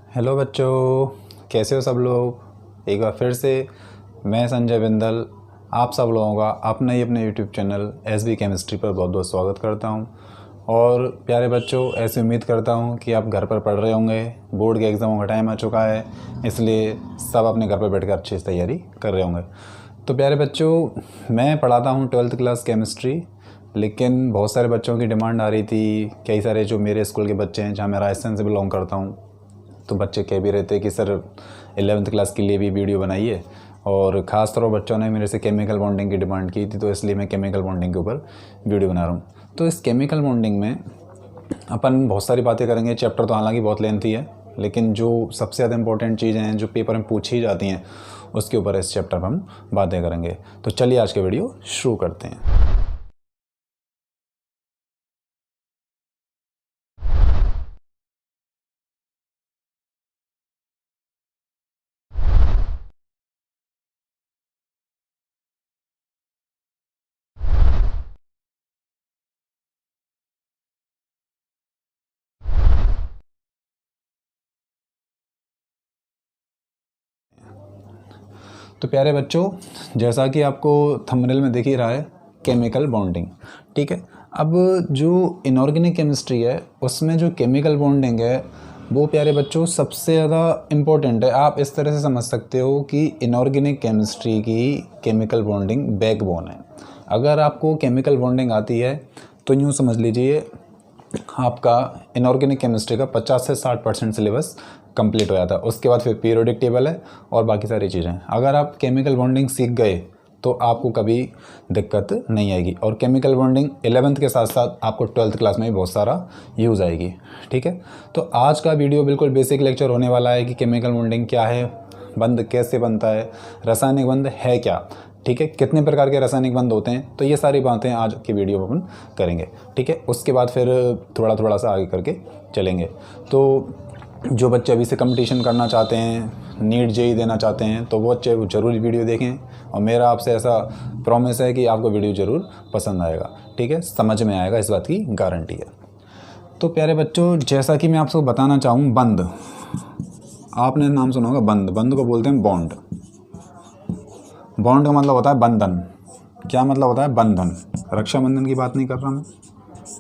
Hello बच्चों, कैसे हो सब लोग। एक बार फिर से मैं संजय बिंदल आप सब लोगों का अपने यूट्यूब चैनल एसबी केमिस्ट्री पर बहुत बहुत स्वागत करता हूं। और प्यारे बच्चों, ऐसी उम्मीद करता हूं कि आप घर पर पढ़ रहे होंगे। बोर्ड के एग्ज़ामों का टाइम आ चुका है, इसलिए सब अपने घर पर बैठकर अच्छी से तैयारी कर रहे होंगे। तो प्यारे बच्चों, मैं पढ़ाता हूं 12th क्लास केमिस्ट्री, लेकिन बहुत सारे बच्चों की डिमांड आ रही थी। कई सारे जो मेरे स्कूल के बच्चे हैं, जहाँ मैं राजस्थान से बिलोंग करता हूँ, तो बच्चे कह भी रहे थे कि सर 11th क्लास के लिए भी वीडियो बनाइए। और ख़ास तौर पर बच्चों ने मेरे से केमिकल बॉन्डिंग की डिमांड की थी, तो इसलिए मैं केमिकल बॉन्डिंग के ऊपर वीडियो बना रहा हूँ। तो इस केमिकल बॉन्डिंग में अपन बहुत सारी बातें करेंगे। चैप्टर तो हालांकि बहुत लेंथी है, लेकिन जो सबसे ज़्यादा इंपॉर्टेंट चीज़ें हैं जो पेपर में पूछी जाती हैं, उसके ऊपर इस चैप्टर पर हम बातें करेंगे। तो चलिए आज के वीडियो शुरू करते हैं। तो प्यारे बच्चों, जैसा कि आपको थंबनेल में दिख ही रहा है, केमिकल बॉन्डिंग, ठीक है। अब जो इनऑर्गेनिक केमिस्ट्री है, उसमें जो केमिकल बॉन्डिंग है वो प्यारे बच्चों सबसे ज़्यादा इम्पोर्टेंट है। आप इस तरह से समझ सकते हो कि इनऑर्गेनिक केमिस्ट्री की केमिकल बॉन्डिंग बैकबोन है। अगर आपको केमिकल बॉन्डिंग आती है तो यूँ समझ लीजिए आपका इनऑर्गेनिक केमिस्ट्री का 50 से 60% सिलेबस कंप्लीट हो जाता है। उसके बाद फिर पीरियोडिक टेबल है और बाकी सारी चीज़ें। अगर आप केमिकल बॉन्डिंग सीख गए तो आपको कभी दिक्कत नहीं आएगी। और केमिकल बॉन्डिंग 11th के साथ साथ आपको 12th क्लास में भी बहुत सारा यूज़ आएगी, ठीक है। तो आज का वीडियो बिल्कुल बेसिक लेक्चर होने वाला है कि केमिकल बॉन्डिंग क्या है, बंध कैसे बनता है, रासायनिक बंध है क्या, ठीक है, कितने प्रकार के रासायनिक बंध होते हैं। तो ये सारी बातें आज की वीडियो में अपन करेंगे, ठीक है। उसके बाद फिर थोड़ा थोड़ा सा आगे करके चलेंगे। तो जो बच्चे अभी से कंपटीशन करना चाहते हैं, नीट जेई देना चाहते हैं, तो वो बच्चे ज़रूर वीडियो देखें। और मेरा आपसे ऐसा प्रॉमिस है कि आपको वीडियो ज़रूर पसंद आएगा, ठीक है, समझ में आएगा, इस बात की गारंटी है। तो प्यारे बच्चों, जैसा कि मैं आपको बताना चाहूँ, बंध, आपने नाम सुना होगा बंध। बंध को बोलते हैं बॉन्ड। बॉन्ड का मतलब होता है बंधन। क्या मतलब होता है? बंधन। रक्षाबंधन की बात नहीं कर रहा मैं,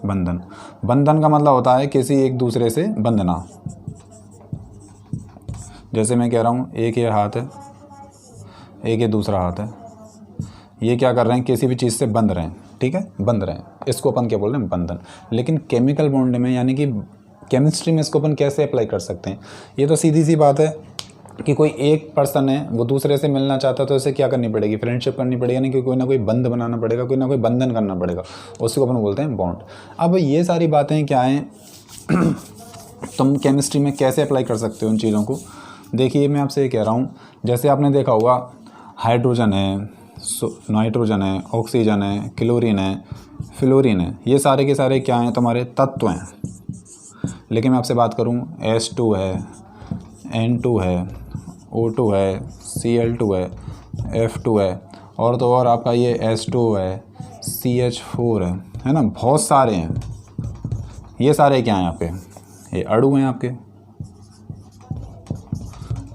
बंधन। बंधन का मतलब होता है किसी एक दूसरे से बंधना। जैसे मैं कह रहा हूँ, एक ये हाथ है, एक ये दूसरा हाथ है, ये क्या कर रहे हैं? किसी भी चीज़ से बंध रहे हैं, ठीक है, बंध रहे हैं। इसको अपन क्या बोल रहे हैं? बंधन। लेकिन केमिकल बॉन्ड में, यानी कि केमिस्ट्री में, इसको अपन कैसे अप्लाई कर सकते हैं? ये तो सीधी सी बात है कि कोई एक पर्सन है, वो दूसरे से मिलना चाहता है, तो उसे क्या करनी पड़ेगी? फ्रेंडशिप करनी पड़ेगी, यानी कि कोई ना कोई बंध बनाना पड़ेगा, कोई ना कोई बंधन करना पड़ेगा। उसी को अपन बोलते हैं बॉन्ड। अब ये सारी बातें क्या हैं तुम केमिस्ट्री में कैसे अप्लाई कर सकते हो उन चीज़ों को? देखिए, मैं आपसे ये कह रहा हूँ, जैसे आपने देखा होगा हाइड्रोजन है, नाइट्रोजन है, ऑक्सीजन है, क्लोरीन है, फ्लोरीन है, ये सारे के सारे क्या हैं? तुम्हारे तत्व हैं। लेकिन मैं आपसे बात करूँ, H2 है, N2 है, O2 है, Cl2 है, F2 है, और तो और आपका ये H2 है, CH4 है ना, बहुत सारे हैं। ये सारे क्या हैं आपके? ये अणु हैं आपके।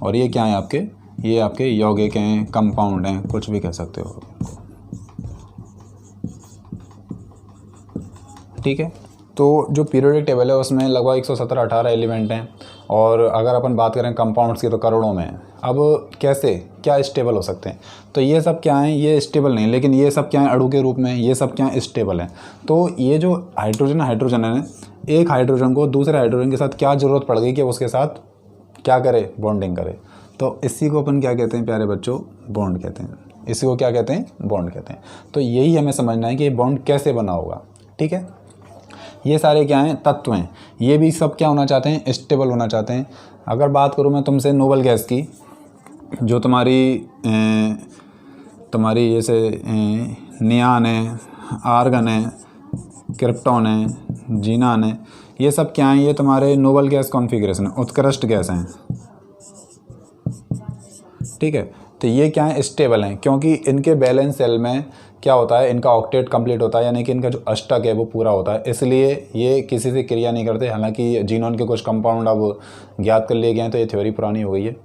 और ये क्या है आपके? ये आपके यौगिक हैं, कंपाउंड हैं, कुछ भी कह सकते हो, ठीक है। तो जो पीरियोडिक टेबल है उसमें लगभग 117-18 एलिमेंट हैं। और अगर अपन बात करें कंपाउंड्स की तो करोड़ों में हैं। अब कैसे, क्या स्टेबल हो सकते हैं? तो ये सब क्या हैं? ये स्टेबल नहीं, लेकिन ये सब क्या है? अणु के रूप में ये सब क्या है? स्टेबल हैं। तो ये जो हाइड्रोजन है, एक हाइड्रोजन को दूसरे हाइड्रोजन के साथ क्या ज़रूरत पड़ गई कि उसके साथ क्या करे? बॉन्डिंग करे। तो इसी को अपन क्या कहते हैं प्यारे बच्चों? बॉन्ड कहते हैं। इसी को क्या कहते हैं? बॉन्ड कहते हैं। तो यही हमें समझना है कि बॉन्ड कैसे बना होगा, ठीक है। ये सारे क्या हैं? तत्व हैं। ये भी सब क्या होना चाहते हैं? स्टेबल होना चाहते हैं। अगर बात करूँ मैं तुमसे नोबल गैस की, जो तुम्हारी जैसे नियान है, आर्गन है, क्रिप्टॉन है, जीनान है, ये सब क्या हैं? ये तुम्हारे नोबल गैस कॉन्फ़िगरेशन, उत्कृष्ट गैस हैं, ठीक है। तो ये क्या है? स्टेबल हैं, क्योंकि इनके बैलेंस सेल में क्या होता है, इनका ऑक्टेट कंप्लीट होता है, यानी कि इनका जो अष्टक है वो पूरा होता है, इसलिए ये किसी से क्रिया नहीं करते। हालांकि जीनोन के कुछ कंपाउंड अब ज्ञात कर लिए गए हैं, तो ये थ्योरी पुरानी हो गई है,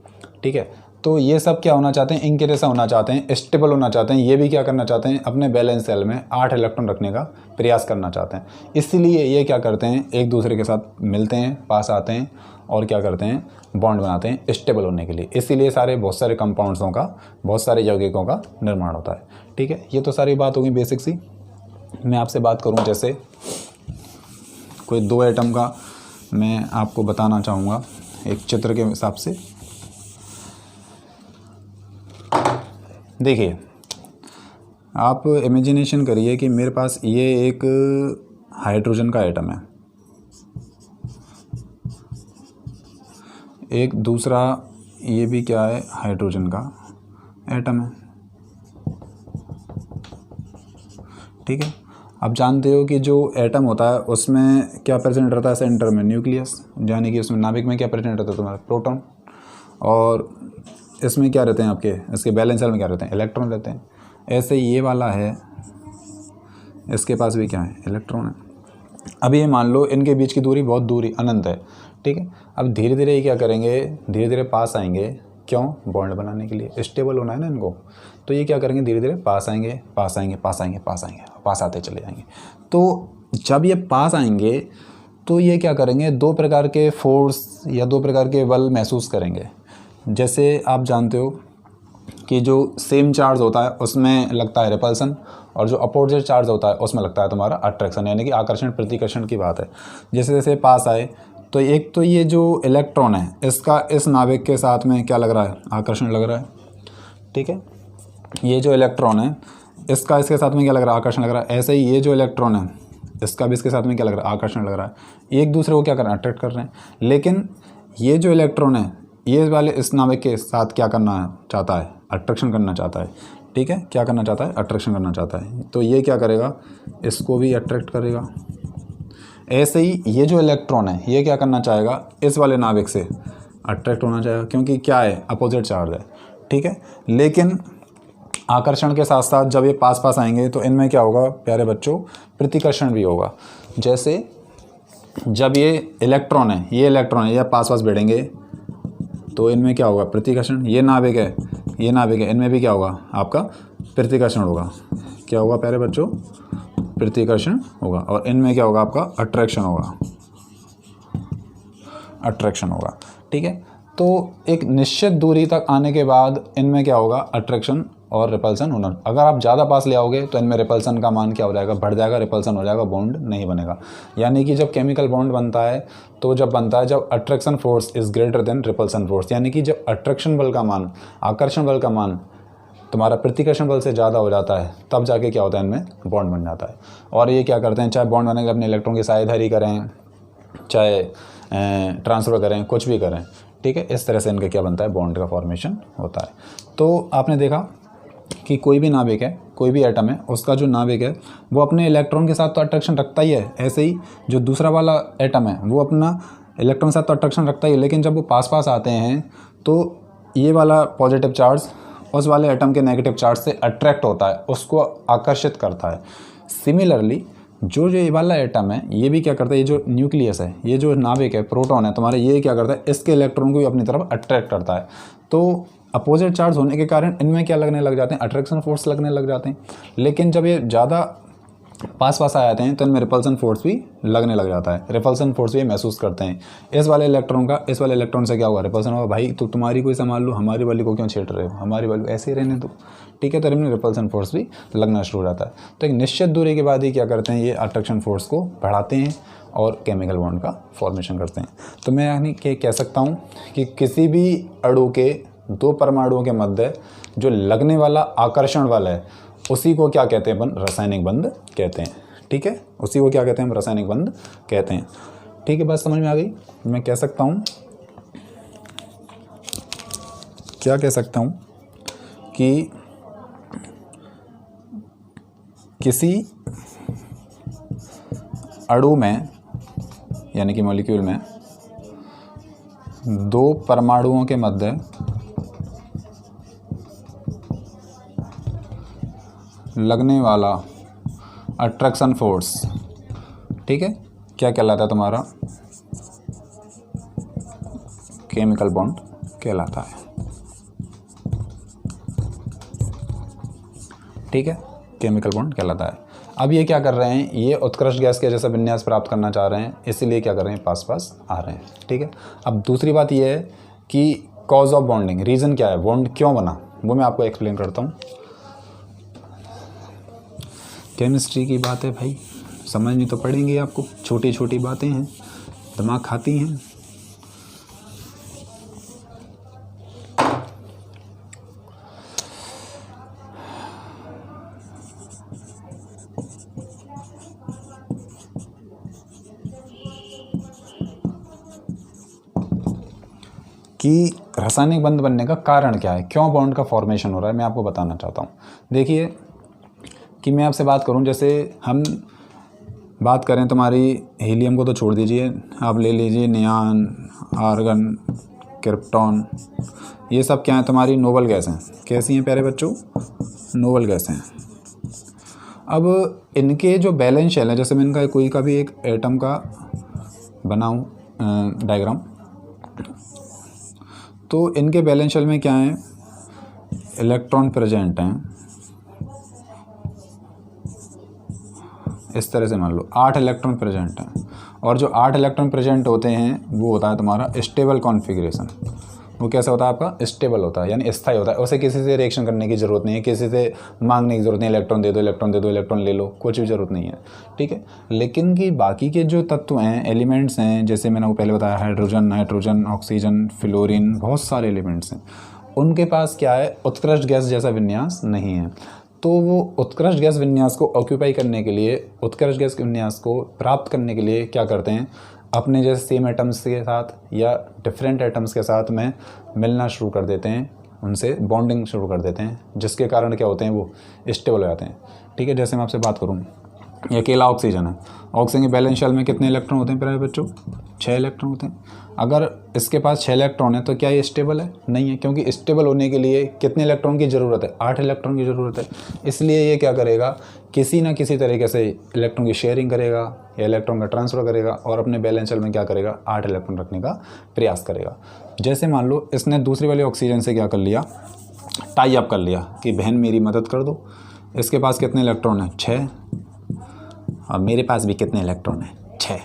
ठीक है। तो ये सब क्या होना चाहते हैं, इनके जैसा होना चाहते हैं, स्टेबल होना चाहते हैं। ये भी क्या करना चाहते हैं, अपने बैलेंस सेल में 8 इलेक्ट्रॉन रखने का प्रयास करना चाहते हैं। इसीलिए ये क्या करते हैं, एक दूसरे के साथ मिलते हैं, पास आते हैं और क्या करते हैं, बॉन्ड बनाते हैं स्टेबल होने के लिए। इसीलिए बहुत सारे कंपाउंड्सों का, बहुत सारे यौगिकों का निर्माण होता है, ठीक है। ये तो सारी बात होगी बेसिक सी। मैं आपसे बात करूं जैसे कोई 2 एटम का मैं आपको बताना चाहूँगा एक चित्र के हिसाब से। देखिए, आप इमेजिनेशन करिए कि मेरे पास ये एक हाइड्रोजन का एटम है, एक दूसरा ये भी क्या है, हाइड्रोजन का एटम है, ठीक है। आप जानते हो कि जो एटम होता है उसमें क्या प्रेजेंट रहता है, सेंटर में न्यूक्लियस, यानी कि उसमें नाभिक में क्या प्रेजेंट रहता है, तुम्हारा प्रोटॉन, और इसमें क्या रहते हैं आपके, इसके बैलेंस सेल में क्या रहते हैं, इलेक्ट्रॉन रहते हैं। ऐसे ये वाला है, इसके पास भी क्या है, इलेक्ट्रॉन है। अब ये मान लो इनके बीच की दूरी बहुत दूरी अनंत है, ठीक है। अब धीरे धीरे ये क्या करेंगे, धीरे धीरे पास आएंगे, क्यों, बॉन्ड बनाने के लिए, स्टेबल होना है ना इनको। तो ये क्या करेंगे, धीरे धीरे पास आएंगे, पास आएंगे, पास आएंगे, पास आएंगे, पास आते चले जाएंगे। तो जब ये पास आएंगे तो ये क्या करेंगे, 2 प्रकार के फोर्स या 2 प्रकार के बल महसूस करेंगे। जैसे आप जानते हो कि जो सेम चार्ज होता है उसमें लगता है रिपल्सन, और जो अपोजिट चार्ज होता है उसमें लगता है तुम्हारा अट्रैक्शन, यानी कि आकर्षण प्रतिकर्षण की बात है। जैसे जैसे पास आए तो एक तो ये जो इलेक्ट्रॉन है इसका इस नाभिक के साथ में क्या लग रहा है, आकर्षण लग रहा है, ठीक है। ये जो इलेक्ट्रॉन है इसका इसके साथ में क्या लग रहा है, आकर्षण लग रहा है। ऐसे ही ये जो इलेक्ट्रॉन है इसका भी इसके साथ में क्या लग रहा है, आकर्षण लग रहा है। एक दूसरे को क्या कर रहे हैं, अट्रैक्ट कर रहे हैं। लेकिन ये जो इलेक्ट्रॉन है ये वाले इस नाभिक के साथ क्या करना चाहता है, अट्रैक्शन करना चाहता है, ठीक है। क्या करना चाहता है, अट्रैक्शन करना चाहता है। तो ये क्या करेगा, इसको भी अट्रैक्ट करेगा। ऐसे ही ये जो इलेक्ट्रॉन है ये क्या करना चाहेगा, इस वाले नाभिक से अट्रैक्ट होना चाहेगा, क्योंकि क्या है, अपोजिट चार्ज है, ठीक है। लेकिन आकर्षण के साथ साथ जब ये पास पास आएंगे तो इनमें क्या होगा प्यारे बच्चों, प्रतिकर्षण भी होगा। जैसे जब ये इलेक्ट्रॉन है ये पास पास बैठेंगे तो इनमें क्या होगा, प्रतिकर्षण। ये नाभिक है इनमें भी क्या होगा, आपका प्रतिकर्षण होगा। क्या होगा प्यारे बच्चों, प्रतिकर्षण होगा। और इनमें क्या होगा, आपका अट्रैक्शन होगा, ठीक है। तो एक निश्चित दूरी तक आने के बाद इनमें क्या होगा, अट्रैक्शन और रिपल्सन होना। अगर आप ज़्यादा पास ले आओगे तो इनमें रिपल्सन का मान क्या हो जाएगा, बढ़ जाएगा, रिपल्सन हो जाएगा, बॉन्ड नहीं बनेगा। यानी कि जब केमिकल बॉन्ड बनता है तो जब attraction force is greater than repulsion force, यानी कि जब अट्रैक्शन बल का मान, आकर्षण बल का मान तुम्हारा प्रतिकर्षण बल से ज़्यादा हो जाता है, तब जाके क्या होता है, इनमें बॉन्ड बन जाता है। और ये क्या करते हैं, चाहे बॉन्ड बनने के लिए अपने इलेक्ट्रॉन की साझेदारी करें, चाहे ट्रांसफ़र करें, कुछ भी करें, ठीक है। इस तरह से इनका क्या बनता है, बॉन्ड का फॉर्मेशन होता है। तो आपने देखा कि कोई भी नाभिक है, कोई भी एटम है, उसका जो नाभिक है वो अपने इलेक्ट्रॉन के साथ तो अट्रैक्शन रखता ही है। ऐसे ही जो दूसरा वाला एटम है वो अपना इलेक्ट्रॉन के साथ तो अट्रैक्शन रखता ही है, लेकिन जब वो पास पास आते हैं तो ये वाला पॉजिटिव चार्ज उस वाले एटम के नेगेटिव चार्ज से अट्रैक्ट होता है, उसको आकर्षित करता है। सिमिलरली जो ये वाला एटम है ये भी क्या करता है, ये जो न्यूक्लियस है, ये जो नाभिक है, प्रोटॉन है तुम्हारे, ये क्या करता है, इसके इलेक्ट्रॉन को भी अपनी तरफ अट्रैक्ट करता है। तो अपोजिट चार्ज होने के कारण इनमें क्या लगने लग जाते हैं, अट्रैक्शन फोर्स लगने लग जाते हैं। लेकिन जब ये ज़्यादा पास पास आ जाते हैं तो इनमें रिपल्सन फोर्स भी लगने लग जाता है, रिपल्सन फोर्स भी महसूस करते हैं। इस वाले इलेक्ट्रॉन से क्या होगा, रिपल्सन होगा। भाई तो तुम्हारी कोई संभाल लो, हमारी वाली को क्यों छेड़ रहे हो, हमारी वाली ऐसे ही रहने दो, ठीक है। तो इनमें रिपल्सन फोर्स भी लगना शुरू हो जाता है। तो एक निश्चित दूरी के बाद ही क्या करते हैं, ये अट्रैक्शन फोर्स को बढ़ाते हैं और केमिकल बॉन्ड का फॉर्मेशन करते हैं। तो मैं यानी कि कह सकता हूँ कि किसी भी अणु के 2 परमाणुओं के मध्य जो लगने वाला आकर्षण बल है उसी को क्या कहते हैं, रासायनिक बंध कहते हैं, ठीक है। उसी को क्या कहते हैं, रासायनिक बंध कहते हैं, ठीक है। बात समझ में आ गई। मैं कह सकता हूँ, क्या कह सकता हूँ कि किसी अणु में यानी कि मॉलिक्यूल में 2 परमाणुओं के मध्य लगने वाला अट्रैक्शन फोर्स, ठीक है, क्या कहलाता है तुम्हारा? केमिकल बॉन्ड कहलाता है, ठीक है, केमिकल बॉन्ड कहलाता है। अब ये क्या कर रहे हैं, ये उत्कृष्ट गैस के जैसा विन्यास प्राप्त करना चाह रहे हैं, इसीलिए क्या कर रहे हैं, पास पास आ रहे हैं, ठीक है। अब दूसरी बात ये है कि कॉज ऑफ बॉन्डिंग, रीज़न क्या है, बॉन्ड क्यों बना, वो मैं आपको एक्सप्लेन करता हूँ। केमिस्ट्री की बात है भाई, समझनी तो पड़ेंगी आपको, छोटी छोटी बातें हैं, दिमाग खाती हैं। कि रासायनिक बंध बनने का कारण क्या है, क्यों बॉन्ड का फॉर्मेशन हो रहा है, मैं आपको बताना चाहता हूँ। देखिए कि मैं आपसे बात करूँ, जैसे हम बात करें तुम्हारी हीलियम को तो छोड़ दीजिए, आप ले लीजिए नियॉन, आर्गन, क्रिप्टॉन, ये सब क्या है, तुम्हारी नोबल गैस हैं। कैसी हैं प्यारे बच्चों? नोबल गैस हैं। अब इनके जो बैलेंस शेल है, जैसे मैं इनका कोई का भी एक एटम का बनाऊँ डायग्राम, तो इनके बैलेंस शेल में क्या है, इलेक्ट्रॉन प्रेजेंट हैं, इस तरह से मान लो 8 इलेक्ट्रॉन प्रेजेंट हैं, और जो 8 इलेक्ट्रॉन प्रेजेंट होते हैं वो होता है तुम्हारा स्टेबल कॉन्फ़िगरेशन। वो कैसा होता है आपका? स्टेबल होता है, यानी स्थायी होता है। उसे किसी से रिएक्शन करने की ज़रूरत नहीं है, किसी से मांगने की ज़रूरत नहीं, इलेक्ट्रॉन दे दो, इलेक्ट्रॉन दे दो, इलेक्ट्रॉन ले लो, कुछ भी ज़रूरत नहीं है, ठीक है। लेकिन कि बाकी के जो तत्व हैं, एलिमेंट्स हैं, जैसे मैंने वो पहले बताया, हाइड्रोजन, नाइट्रोजन, ऑक्सीजन, फ्लोरीन, बहुत सारे एलिमेंट्स हैं, उनके पास क्या है, उत्कृष्ट गैस जैसा विन्यास नहीं है। तो वो उत्कृष्ट गैस विन्यास को ऑक्यूपाई करने के लिए, उत्कृष्ट गैस विन्यास को प्राप्त करने के लिए क्या करते हैं, अपने जैसे सेम एटम्स के साथ या डिफरेंट एटम्स के साथ में मिलना शुरू कर देते हैं, उनसे बॉन्डिंग शुरू कर देते हैं, जिसके कारण क्या होते हैं, वो स्टेबल हो जाते हैं, ठीक है। जैसे मैं आपसे बात करूँ, ये अकेला ऑक्सीजन है, ऑक्सीजन के बैलेंस शेल में कितने इलेक्ट्रॉन होते हैं प्यारे बच्चों? 6 इलेक्ट्रॉन होते हैं। अगर इसके पास 6 इलेक्ट्रॉन है तो क्या ये स्टेबल है? नहीं है, क्योंकि स्टेबल होने के लिए कितने इलेक्ट्रॉन की ज़रूरत है? 8 इलेक्ट्रॉन की ज़रूरत है। इसलिए ये क्या करेगा, किसी ना किसी तरीके से इलेक्ट्रॉन की शेयरिंग करेगा या इलेक्ट्रॉन का ट्रांसफ़र करेगा, और अपने बैलेंस शेल में क्या करेगा, 8 इलेक्ट्रॉन रखने का प्रयास करेगा। जैसे मान लो इसने दूसरी वाली ऑक्सीजन से क्या कर लिया, टाई अप कर लिया कि बहन मेरी मदद कर दो, इसके पास कितने इलेक्ट्रॉन हैं? 6, और मेरे पास भी कितने इलेक्ट्रॉन हैं? 6,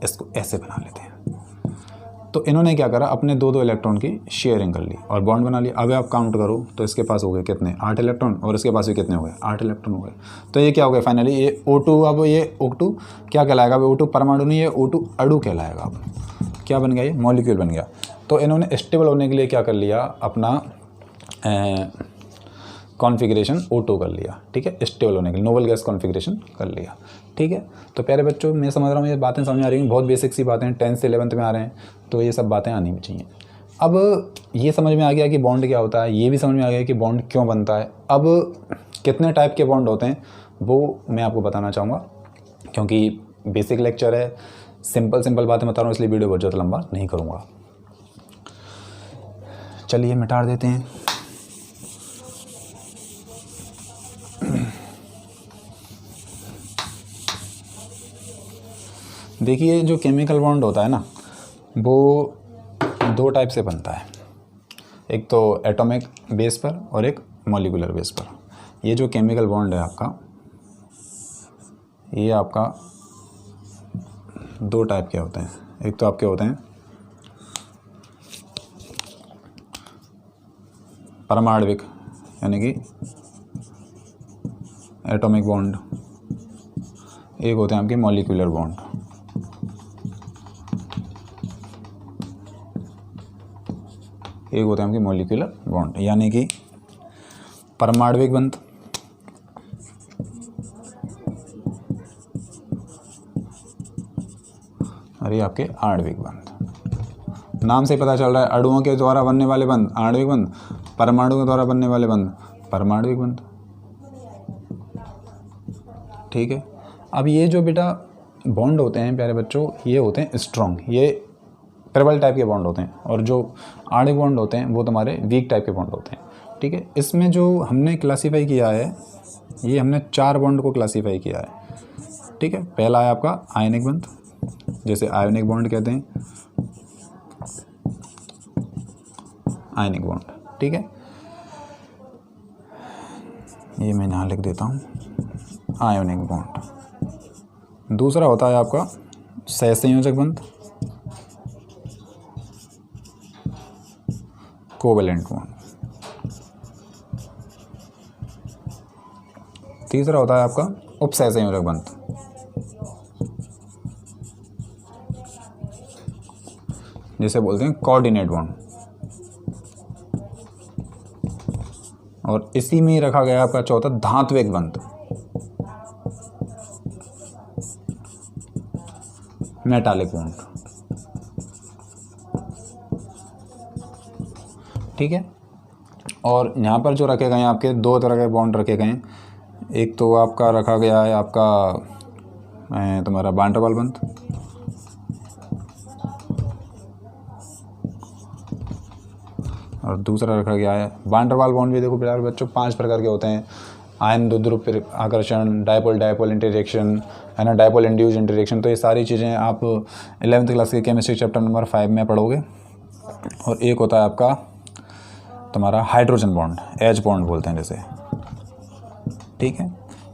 इसको ऐसे बना लेते हैं। तो इन्होंने क्या करा, अपने 2-2 इलेक्ट्रॉन की शेयरिंग कर ली और बॉन्ड बना लिया। अब आप काउंट करो तो इसके पास हो गए कितने, 8 इलेक्ट्रॉन, और इसके पास भी कितने हो गए, 8 इलेक्ट्रॉन हो गए। तो ये क्या हो गया फाइनली, ये O2, अब ये O2 क्या कहलाएगा, अब O2 परमाणु नहीं है, O2 अणु कहलाएगा। अब क्या बन गया, ये मॉलिक्यूल बन गया। तो इन्होंने स्टेबल होने के लिए क्या कर लिया, अपना कॉन्फ़िगरेशन O2 कर लिया, ठीक है, स्टेबल होने के लिए नोबल गैस कॉन्फ़िगरेशन कर लिया, ठीक है। तो प्यारे बच्चों, मैं समझ रहा हूँ ये बातें समझ आ रही हैं, बहुत बेसिक सी बातें, 10th से 11th में आ रहे हैं, तो ये सब बातें आनी भी चाहिए। अब ये समझ में आ गया कि बॉन्ड क्या होता है, ये भी समझ में आ गया कि बॉन्ड क्यों बनता है। अब कितने टाइप के बॉन्ड होते हैं वो मैं आपको बताना चाहूँगा, क्योंकि बेसिक लेक्चर है, सिंपल बातें बता रहा हूँ, इसलिए वीडियो बहुत ज़्यादा लंबा नहीं करूँगा। चलिए मिटा देते हैं। देखिए, जो केमिकल बॉन्ड होता है ना, वो 2 टाइप से बनता है, एक तो एटॉमिक बेस पर और एक मॉलिक्यूलर बेस पर। ये जो केमिकल बॉन्ड है आपका, ये आपका 2 टाइप के होते हैं। एक तो आपके होते हैं परमाणविक, यानी कि एटॉमिक बॉन्ड, एक होते हैं आपके मॉलिक्यूलर बॉन्ड। एक होते हैं आपके मॉलिक्यूलर बॉन्ड, यानी कि परमाणविक बंध और ये आपके आणविक बंध। नाम से पता चल रहा है, अणुओं के द्वारा बनने वाले बंध आणविक बंध, परमाणु के द्वारा बनने वाले बंध परमाणविक बंध, ठीक है। अब ये जो बेटा बॉन्ड होते हैं प्यारे बच्चों, ये होते हैं स्ट्रॉन्ग, ये प्रबल टाइप के बॉन्ड होते हैं, और जो आणविक बॉन्ड होते हैं वो तुम्हारे वीक टाइप के बॉन्ड होते हैं, ठीक है। इसमें जो हमने क्लासीफाई किया है, ये हमने 4 बॉन्ड को क्लासीफाई किया है, ठीक है। पहला है आपका आयनिक बंध, जैसे आयनिक बॉन्ड कहते हैं, आयनिक बॉन्ड, ठीक है। ये मैं यहाँ लिख देता हूँ, आयोनिक बॉन्ड। दूसरा होता है आपका सहसंयोजक बंध, कोवेलेंट बॉन्ड। तीसरा होता है आपका उपसहसंयोजक बंध, जिसे बोलते हैं कोऑर्डिनेट बॉन्ड। और इसी में ही रखा गया आपका चौथा धात्विक बंध, मेटालिक बॉन्ड, ठीक है। और यहाँ पर जो रखे गए हैं आपके 2 तरह के बॉन्ड रखे गए हैं। एक तो आपका रखा गया है आपका तुम्हारा वान डेर वाल बंध, और दूसरा रखा गया है वान डेर वाल बॉन्ड भी देखो प्यारे बच्चों 5 प्रकार के होते हैं। आयन द्विध्रुव आकर्षण, डायपोल डायपोल इंटरेक्शन, है ना, डायपोल इंड्यूस्ड इंटरेक्शन। तो ये सारी चीज़ें आप 11th क्लास के केमिस्ट्री चैप्टर नंबर 5 में पढ़ोगे। और एक होता है आपका तुम्हारा हाइड्रोजन बॉन्ड, एच बॉन्ड बोलते हैं जैसे, ठीक है।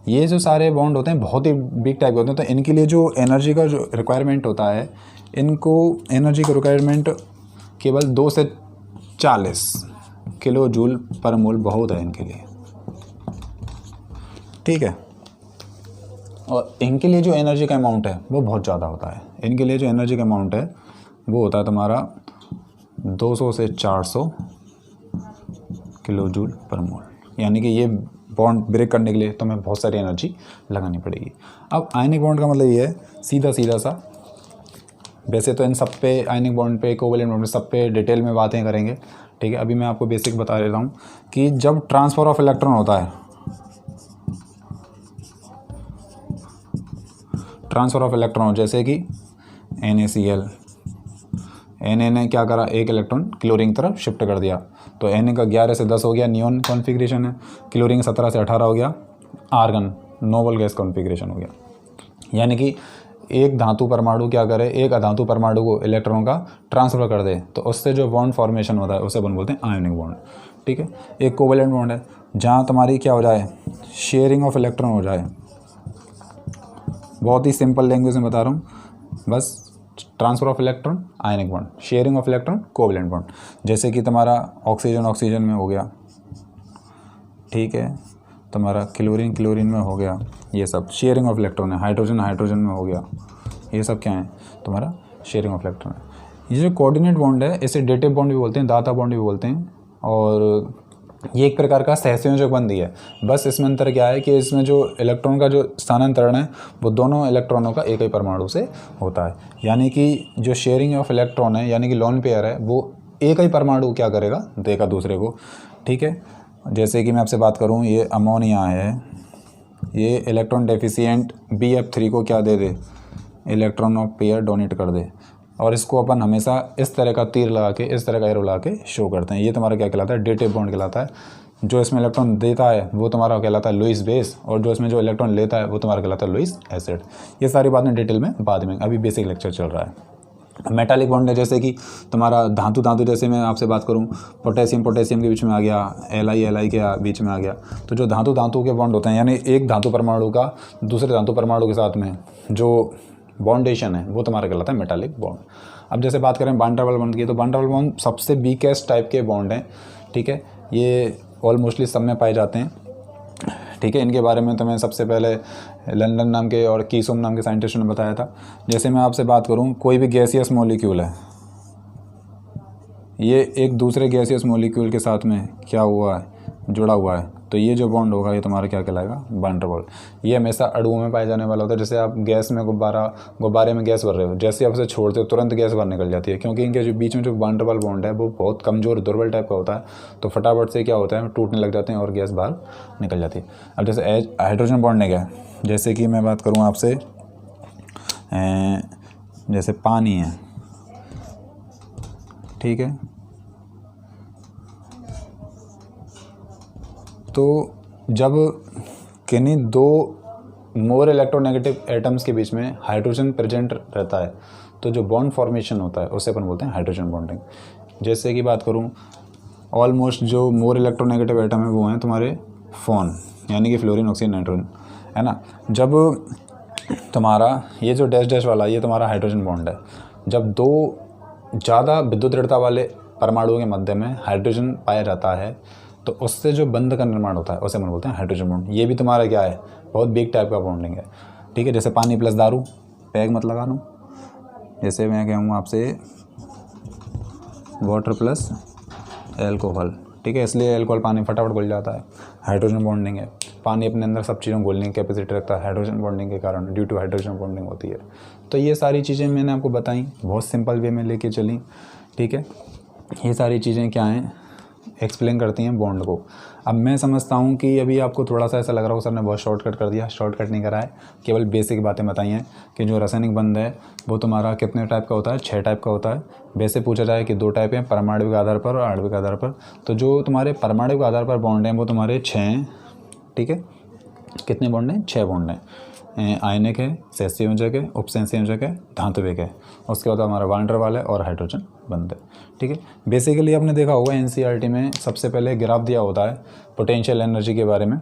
ये जो सारे बॉन्ड होते हैं बहुत ही बिग टाइप के होते हैं, तो इनके लिए जो एनर्जी का जो रिक्वायरमेंट होता है, इनको एनर्जी का रिक्वायरमेंट केवल 2 से 40 किलो जूल पर मोल बहुत है इनके लिए, ठीक है। और इनके लिए जो एनर्जी का अमाउंट है वो बहुत ज़्यादा होता है। इनके लिए जो एनर्जी का अमाउंट है वो होता है तुम्हारा 200 से 400 किलो जूल पर मोल, यानी कि ये बॉन्ड ब्रेक करने के लिए तुम्हें बहुत सारी एनर्जी लगानी पड़ेगी। अब आयनिक बॉन्ड का मतलब ये है सीधा सा, वैसे तो इन सब पे आयनिक बॉन्ड पे, कोवेलेंट बॉन्ड पे, सब पे डिटेल में बातें करेंगे, ठीक है। अभी मैं आपको बेसिक बता देता हूँ कि जब ट्रांसफ़र ऑफ इलेक्ट्रॉन होता है, ट्रांसफ़र ऑफ इलेक्ट्रॉन जैसे कि NaCl, Na ने क्या करा, एक इलेक्ट्रॉन क्लोरीन की तरफ शिफ्ट कर दिया, तो Na का 11 से 10 हो गया नियॉन कॉन्फ़िगरेशन है, क्लोरीन 17 से 18 हो गया आर्गन नोबल गैस कॉन्फ़िगरेशन हो गया। यानी कि एक धातु परमाणु क्या करे, एक अधातु परमाणु को इलेक्ट्रॉन का ट्रांसफ़र कर दे, तो उससे जो बॉन्ड फॉर्मेशन होता है उसे अपन बोलते हैं आयोनिक बॉन्ड, ठीक है। एक कोवेलेंट बॉन्ड है, जहाँ तुम्हारी क्या हो जाए, शेयरिंग ऑफ इलेक्ट्रॉन हो जाए। बहुत ही सिंपल लैंग्वेज में बता रहा हूँ, बस transfer of electron ionic bond, sharing of electron covalent bond. जैसे कि तुम्हारा ऑक्सीजन ऑक्सीजन में हो गया, ठीक है, तुम्हारा क्लोरीन क्लोरीन में हो गया, ये सब शेयरिंग ऑफ इलेक्ट्रॉन है। हाइड्रोजन हाइड्रोजन में हो गया, ये सब क्या है, तुम्हारा शेयरिंग ऑफ इलेक्ट्रॉन है। ये जो कोऑर्डिनेट बॉन्ड है इसे डेटिव बॉन्ड भी बोलते हैं, दाता बॉन्ड भी बोलते हैं, और ये एक प्रकार का सहसंयोजक बंध ही है। बस इसमें अंतर क्या है कि इसमें जो इलेक्ट्रॉन का जो स्थानांतरण है वो दोनों इलेक्ट्रॉनों का एक ही परमाणु से होता है। यानी कि जो शेयरिंग ऑफ इलेक्ट्रॉन है, यानी कि लोन पेयर है, वो एक ही परमाणु क्या करेगा, देगा दूसरे को, ठीक है। जैसे कि मैं आपसे बात करूँ, ये अमोनिया है, ये इलेक्ट्रॉन डेफिशिएंट BF3 को क्या दे दे, इलेक्ट्रॉन ऑफ पेयर डोनेट कर दे, और इसको अपन हमेशा इस तरह का तीर लगा के, इस तरह का एरो लगा के शो करते हैं। ये तुम्हारा क्या कहलाता है, डेटिव बॉन्ड कहलाता है। जो इसमें इलेक्ट्रॉन देता है वो तुम्हारा कहलाता है लुईस बेस, और जो इसमें जो इलेक्ट्रॉन लेता है वो तुम्हारा कहलाता है लुईस एसिड। ये सारी बातें डिटेल में बाद में, अभी बेसिक लेक्चर चल रहा है। मेटालिक बॉन्ड है, जैसे कि तुम्हारा धातु धातु, जैसे मैं आपसे बात करूं, पोटेशियम पोटेशियम के बीच में आ गया, Li के बीच में आ गया। तो जो धातु धातु के बॉन्ड होते हैं, यानी एक धातु परमाणु का दूसरे धातु परमाणु के साथ में जो बॉन्डेशन है वो तुम्हारा कहलाता है मेटालिक बॉन्ड। अब जैसे बात करें वान डेर वाल बॉन्ड की, तो वान डेर वाल बॉन्ड सबसे वीकेस्ट टाइप के बॉन्ड हैं, ठीक है। ये ऑलमोस्टली सब में पाए जाते हैं, ठीक है। इनके बारे में तो मैं सबसे पहले लंदन नाम के और कीसोम नाम के साइंटिस्ट ने बताया था। जैसे मैं आपसे बात करूं, कोई भी गैसियस मॉलिक्यूल है, ये एक दूसरे गैसियस मॉलिक्यूल के साथ में क्या हुआ है, जुड़ा हुआ है, तो ये जो बॉन्ड होगा ये तुम्हारा क्या कहलाएगा, वान डेर वाल। ये हमेशा अणुओं में पाया जाने वाला होता है। जैसे आप गैस में गुब्बारे में गैस भर रहे हो, जैसे आप उसे छोड़ते हो तुरंत गैस बाहर निकल जाती है, क्योंकि इनके जो बीच में जो वान डेर वाल बॉन्ड है वो बहुत कमज़ोर दुर्बल टाइप का होता है, तो फटाफट से क्या होता है, टूटने लग जाते हैं और गैस बाहर निकल जाती है। अब जैसे हाइड्रोजन बॉन्ड है क्या, जैसे कि मैं बात करूँ आपसे, जैसे पानी है, ठीक है, तो जब किन्हीं दो मोर इलेक्ट्रोनेगेटिव एटम्स के बीच में हाइड्रोजन प्रेजेंट रहता है तो जो बॉन्ड फॉर्मेशन होता है उसे अपन बोलते हैं हाइड्रोजन बॉन्डिंग। जैसे कि बात करूं, ऑलमोस्ट जो मोर इलेक्ट्रोनेगेटिव एटम है वो हैं तुम्हारे फोन, यानी कि फ्लोरीन, ऑक्सीजन, नाइट्रोजन, है ना। जब तुम्हारा ये जो डैश डैश वाला ये तुम्हारा हाइड्रोजन बॉन्ड है, जब दो ज़्यादा विद्युत दृढ़ता वाले परमाणुओं के मध्य में हाइड्रोजन पाया जाता है तो उससे जो बंध का निर्माण होता है उसे हम बोलते हैं हाइड्रोजन बॉन्ड। ये भी तुम्हारा क्या है, बहुत बिग टाइप का बॉन्डिंग है, ठीक है। जैसे पानी प्लस दारू, पैग मत लगा लूँ, जैसे मैं कहूँगा आपसे वाटर प्लस एल्कोहल, ठीक है। इसलिए एल्कोहल पानी फटाफट घुल जाता है, हाइड्रोजन बॉन्डिंग है। पानी अपने अंदर सब चीज़ों घुलने की कैपेसिटी रखता है हाइड्रोजन बॉन्डिंग के कारण, ड्यू टू हाइड्रोजन बॉन्डिंग होती है। तो ये सारी चीज़ें मैंने आपको बताई, बहुत सिंपल वे में लेके चली, ठीक है। ये सारी चीज़ें क्या हैं, एक्सप्लेन करती हैं बॉन्ड को। अब मैं समझता हूँ कि अभी आपको थोड़ा सा ऐसा लग रहा हो सर ने बहुत शॉर्टकट कर दिया। शॉर्टकट नहीं करा है, केवल बेसिक बातें बताई हैं कि जो रासायनिक बंध है वो तुम्हारा कितने टाइप का होता है, 6 टाइप का होता है। वैसे पूछा जाए कि 2 टाइप हैं, परमाणविक आधार पर और आणविक आधार पर। तो जो तुम्हारे परमाणविक आधार पर बॉन्ड हैं वो तुम्हारे 6 हैं, ठीक है। कितने बॉन्ड हैं, 6 बॉन्ड हैं। आयनिक है, सहसंयोजक है, उपसंयोजक है, धात्विक है। उसके बाद हमारा वान डेर वाल है और हाइड्रोजन बंध है, ठीक है। बेसिकली आपने देखा होगा एनसीईआरटी में सबसे पहले ग्राफ दिया होता है पोटेंशियल एनर्जी के बारे में।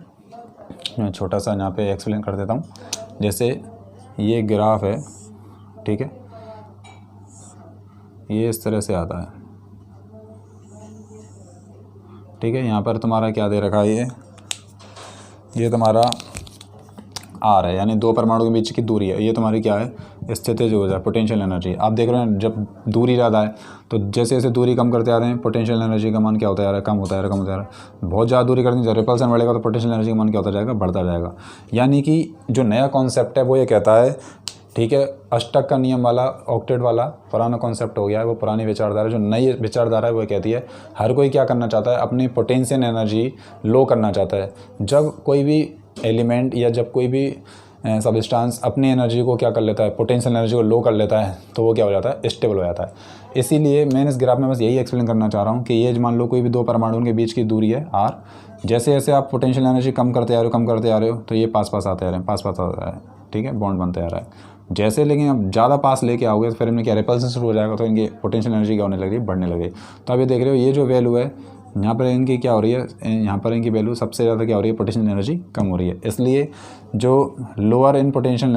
मैं छोटा सा यहाँ पे एक्सप्लेन कर देता हूँ। जैसे ये ग्राफ है, ठीक है, ये इस तरह से आता है, ठीक है। यहाँ पर तुम्हारा क्या दे रखा है, ये तुम्हारा आर है, यानी 2 परमाणु के बीच की दूरी है। ये तुम्हारी क्या है, स्थितिज ऊर्जा, पोटेंशियल एनर्जी। आप देख रहे हैं जब दूरी ज़्यादा है तो जैसे जैसे दूरी कम करते आ रहे हैं पोटेंशियल एनर्जी का मान क्या होता जा रहा है, कम होता जा रहा है, कम होता जा रहा है। बहुत ज़्यादा दूरी करनी, जब रिपल्सन बढ़ेगा तो पोटेंशियल एनर्जी का मान क्या होता जाएगा, बढ़ता जाएगा। यानी कि जो नया कॉन्सेप्ट है वो ये कहता है, ठीक है, अष्टक का नियम वाला, ऑक्टेट वाला पुराना कॉन्सेप्ट हो गया है, वो पुरानी विचारधारा। जो नई विचारधारा है वो कहती है हर कोई क्या करना चाहता है, अपनी पोटेंशियल एनर्जी लो करना चाहता है। जब कोई भी एलिमेंट या जब कोई भी सबस्टांस अपनी एनर्जी को क्या कर लेता है, पोटेंशियल एनर्जी को लो कर लेता है, तो वो क्या हो जाता है, स्टेबल हो जाता है। इसीलिए मैंने इस ग्राफ में बस यही एक्सप्लेन करना चाह रहा हूँ कि ये मान लो कोई भी 2 परमाणुओं के बीच की दूरी है आर। जैसे जैसे आप पोटेंशियल एनर्जी कम करते आ रहे हो तो ये पास पास आते आ रहे हैं, पास पास आता है, ठीक है, बॉन्ड बनते आ रहा है। जैसे लेकिन अब ज़्यादा पास लेके आओगे तो फिर इनमें क्या रिपल्सन शुरू हो जाएगा, तो इनकी पोटेंशियल एनर्जी क्या होने लगी, बढ़ने लगी। तो आप ये देख रहे हो ये जो वैल्यू है यहाँ पर इनकी क्या हो रही है, यहाँ पर इनकी वैल्यू सबसे ज़्यादा क्या हो रही है, पोटेंशियल एनर्जी कम हो रही है। इसलिए जो लोअर इन पोटेंशियल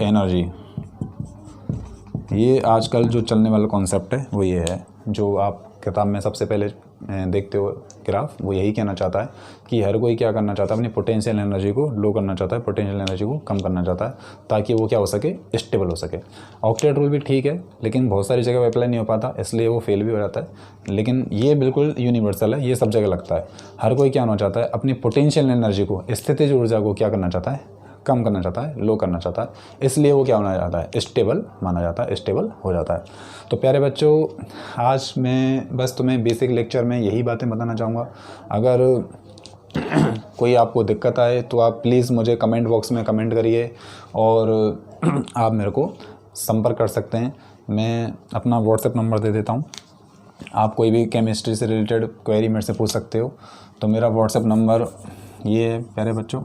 एनर्जी, ये आजकल जो चलने वाला कॉन्सेप्ट है वो ये है, जो आप किताब में सबसे पहले देखते हो ग्राफ, वो यही कहना चाहता है कि हर कोई क्या करना चाहता है, अपनी पोटेंशियल एनर्जी को लो करना चाहता है, पोटेंशियल एनर्जी को कम करना चाहता है, ताकि वो क्या हो सके, स्टेबल हो सके। ऑक्टेट रूल भी ठीक है, लेकिन बहुत सारी जगह अप्लाई नहीं हो पाता, इसलिए वो फेल भी हो जाता है। लेकिन ये बिल्कुल यूनिवर्सल है, ये सब जगह लगता है। हर कोई क्या होना चाहता है, अपनी पोटेंशियल एनर्जी को, स्थितिज ऊर्जा को क्या करना चाहता है, कम करना चाहता है, लो करना चाहता है। इसलिए वो क्या होना चाहता है, स्टेबल माना जाता है, स्टेबल हो जाता है। तो प्यारे बच्चों, आज मैं बस तुम्हें बेसिक लेक्चर में यही बातें बताना चाहूँगा। अगर कोई आपको दिक्कत आए तो आप प्लीज़ मुझे कमेंट बॉक्स में कमेंट करिए और आप मेरे को संपर्क कर सकते हैं। मैं अपना व्हाट्सएप नंबर दे देता हूँ, आप कोई भी केमिस्ट्री से रिलेटेड क्वेरी मेरे से पूछ सकते हो। तो मेरा व्हाट्सएप नंबर ये है प्यारे बच्चों,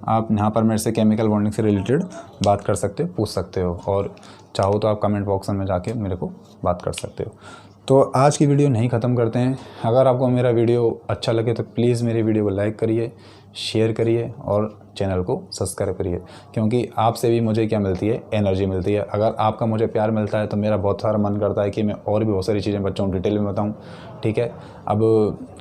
आप यहाँ पर मेरे से केमिकल बॉन्डिंग से रिलेटेड बात कर सकते हो, पूछ सकते हो, और चाहो तो आप कमेंट बॉक्स में जाके मेरे को बात कर सकते हो। तो आज की वीडियो नहीं ख़त्म करते हैं। अगर आपको मेरा वीडियो अच्छा लगे तो प्लीज़ मेरी वीडियो को लाइक करिए, शेयर करिए और चैनल को सब्सक्राइब करिए, क्योंकि आपसे भी मुझे क्या मिलती है, एनर्जी मिलती है। अगर आपका मुझे प्यार मिलता है तो मेरा बहुत सारा मन करता है कि मैं और भी बहुत सारी चीज़ें बच्चों को डिटेल में बताऊं, ठीक है। अब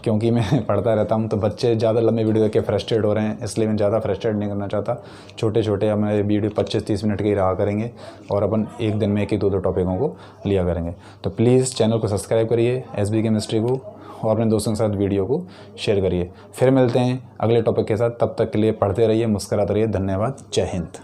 क्योंकि मैं पढ़ता रहता हूं तो बच्चे ज़्यादा लंबी वीडियो देख के फ्रस्ट्रेट हो रहे हैं, इसलिए मैं ज़्यादा फ्रस्ट्रेट नहीं करना चाहता। छोटे छोटे हमारे वीडियो 25-30 मिनट के ही रहा करेंगे और अपन एक दिन में 1-2 टॉपिकों को लिया करेंगे। तो प्लीज़ चैनल को सब्सक्राइब करिए, SB केमिस्ट्री को, और अपने दोस्तों के साथ वीडियो को शेयर करिए। फिर मिलते हैं अगले टॉपिक के साथ, तब तक के लिए पढ़ते रहिए, मुस्कुराते रहिए। धन्यवाद, जय हिंद।